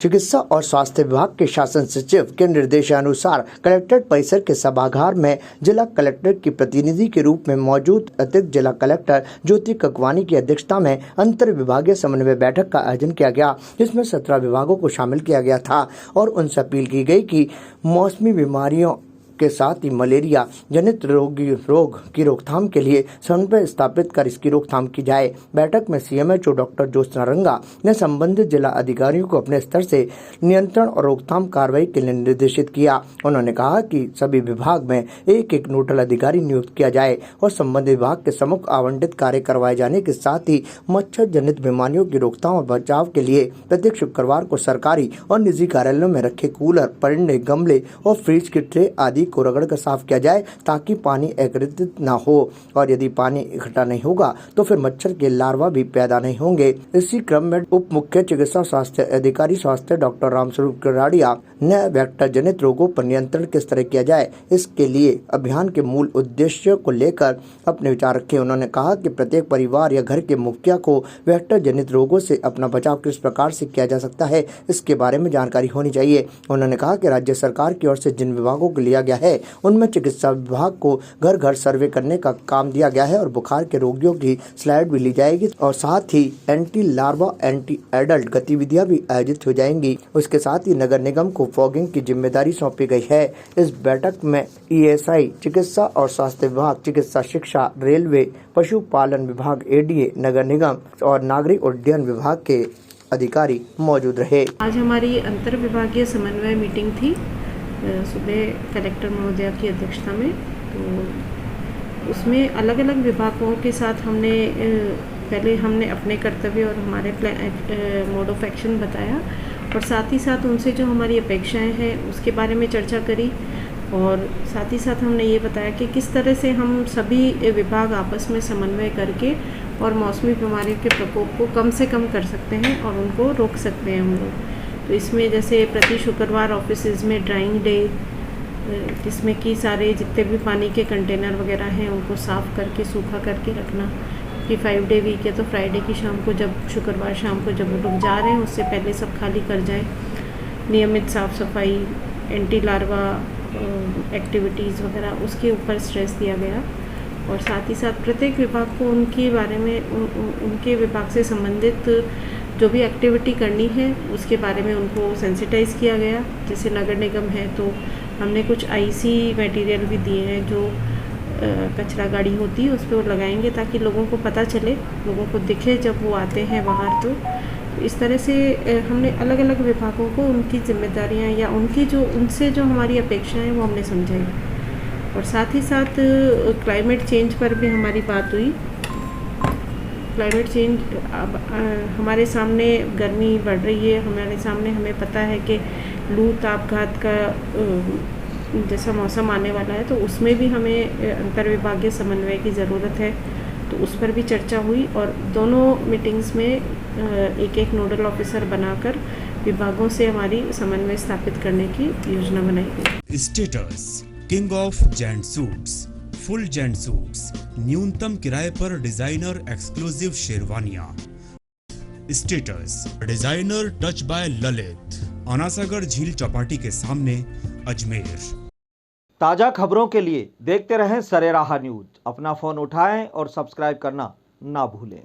चिकित्सा और स्वास्थ्य विभाग के शासन सचिव के निर्देशानुसार कलेक्ट्रेट परिसर के सभागार में जिला कलेक्टर की प्रतिनिधि के रूप में मौजूद अतिरिक्त जिला कलेक्टर ज्योति ककवानी की अध्यक्षता में अंतर विभागीय समन्वय बैठक का आयोजन किया गया, जिसमें 17 विभागों को शामिल किया गया था और उनसे अपील की गई कि मौसमी बीमारियों के साथ ही मलेरिया जनित रोग की रोकथाम के लिए समन्वय स्थापित कर इसकी रोकथाम की जाए। बैठक में CMHO डॉक्टर ज्योत्सना रंगा ने संबंधित जिला अधिकारियों को अपने स्तर से नियंत्रण और रोकथाम कार्रवाई के लिए निर्देशित किया। उन्होंने कहा कि सभी विभाग में एक नोडल अधिकारी नियुक्त किया जाए और संबंधित विभाग के सम्मुख आवंटित कार्य करवाए जाने के साथ ही मच्छर जनित बीमारियों की रोकथाम और बचाव के लिए प्रत्येक शुक्रवार को सरकारी और निजी कार्यालयों में रखे कूलर, पन्ने, गमले और फ्रिज की ट्रे आदि को रगड़कर साफ किया जाए ताकि पानी एकत्रित न हो और यदि पानी इकट्ठा नहीं होगा तो फिर मच्छर के लार्वा भी पैदा नहीं होंगे। इसी क्रम में उप मुख्य चिकित्सा स्वास्थ्य अधिकारी स्वास्थ्य डॉक्टर रामस्वरूप कराड़िया ने वेक्टर जनित रोगों पर नियंत्रण किस तरह किया जाए इसके लिए अभियान के मूल उद्देश्य को लेकर अपने विचार रखे। उन्होंने कहा कि प्रत्येक परिवार या घर के मुखिया को वेक्टर जनित रोगों से अपना बचाव किस प्रकार से किया जा सकता है इसके बारे में जानकारी होनी चाहिए। उन्होंने कहा कि राज्य सरकार की ओर से जिन विभागों को लिया गया है उनमें चिकित्सा विभाग को घर घर सर्वे करने का काम दिया गया है और बुखार के रोगियों की स्लाइड भी ली जाएगी और साथ ही एंटी लार्वा एंटी एडल्ट गतिविधियां भी आयोजित हो जाएंगी। उसके साथ ही नगर निगम को फॉगिंग की जिम्मेदारी सौंपी गई है। इस बैठक में ESI, चिकित्सा और स्वास्थ्य विभाग, चिकित्सा शिक्षा, रेलवे, पशुपालन विभाग, ADA, नगर निगम और नागरिक उड्डयन विभाग के अधिकारी मौजूद रहे। आज हमारी अंतर विभागीय समन्वय मीटिंग थी सुबह कलेक्टर महोदया की अध्यक्षता में। तो उसमें अलग अलग विभागों के साथ हमने अपने कर्तव्य और हमारे मोड ऑफ एक्शन बताया और साथ ही साथ उनसे जो हमारी अपेक्षाएं हैं उसके बारे में चर्चा करी और साथ ही साथ हमने ये बताया कि किस तरह से हम सभी विभाग आपस में समन्वय करके और मौसमी बीमारियों के प्रकोप को कम से कम कर सकते हैं और उनको रोक सकते हैं हम लोग। तो इसमें जैसे प्रति शुक्रवार ऑफिसेज में ड्राइंग डे, जिसमें कि सारे जितने भी पानी के कंटेनर वगैरह हैं उनको साफ़ करके सूखा करके रखना कि 5 डे वीक है तो फ्राइडे की शाम को शुक्रवार शाम को जब लोग जा रहे हैं उससे पहले सब खाली कर जाएं। नियमित साफ़ सफाई, एंटी लार्वा एक्टिविटीज़ वगैरह उसके ऊपर स्ट्रेस दिया गया और साथ ही साथ प्रत्येक विभाग को उनके बारे में उनके विभाग से संबंधित जो भी एक्टिविटी करनी है उसके बारे में उनको सेंसिटाइज़ किया गया। जैसे नगर निगम है तो हमने कुछ IC मटेरियल भी दिए हैं जो कचरा गाड़ी होती है उस पर वो लगाएंगे ताकि लोगों को पता चले, लोगों को दिखे जब वो आते हैं बाहर। तो इस तरह से हमने अलग अलग विभागों को उनकी जिम्मेदारियां या उनसे जो हमारी अपेक्षाएं हैं वो हमने समझाई और साथ ही साथ क्लाइमेट चेंज पर भी हमारी बात हुई। क्लाइमेट चेंज अब हमारे सामने गर्मी बढ़ रही है, हमारे सामने हमें पता है कि लू तापघात का जैसा मौसम आने वाला है तो उसमें भी हमें अंतर विभागीय समन्वय की ज़रूरत है। तो उस पर भी चर्चा हुई और दोनों मीटिंग्स में एक नोडल ऑफिसर बनाकर विभागों से हमारी समन्वय स्थापित करने की योजना बनाई गई। Status king of gent suits, full gent suits, न्यूनतम किराए पर डिजाइनर एक्सक्लूसिव शेरवानियां। Status designer touch by Lalit, Anasagar झील चौपाटी के सामने, अजमेर। ताजा खबरों के लिए देखते रहें सरेराह न्यूज। अपना फोन उठाएं और सब्सक्राइब करना ना भूलें।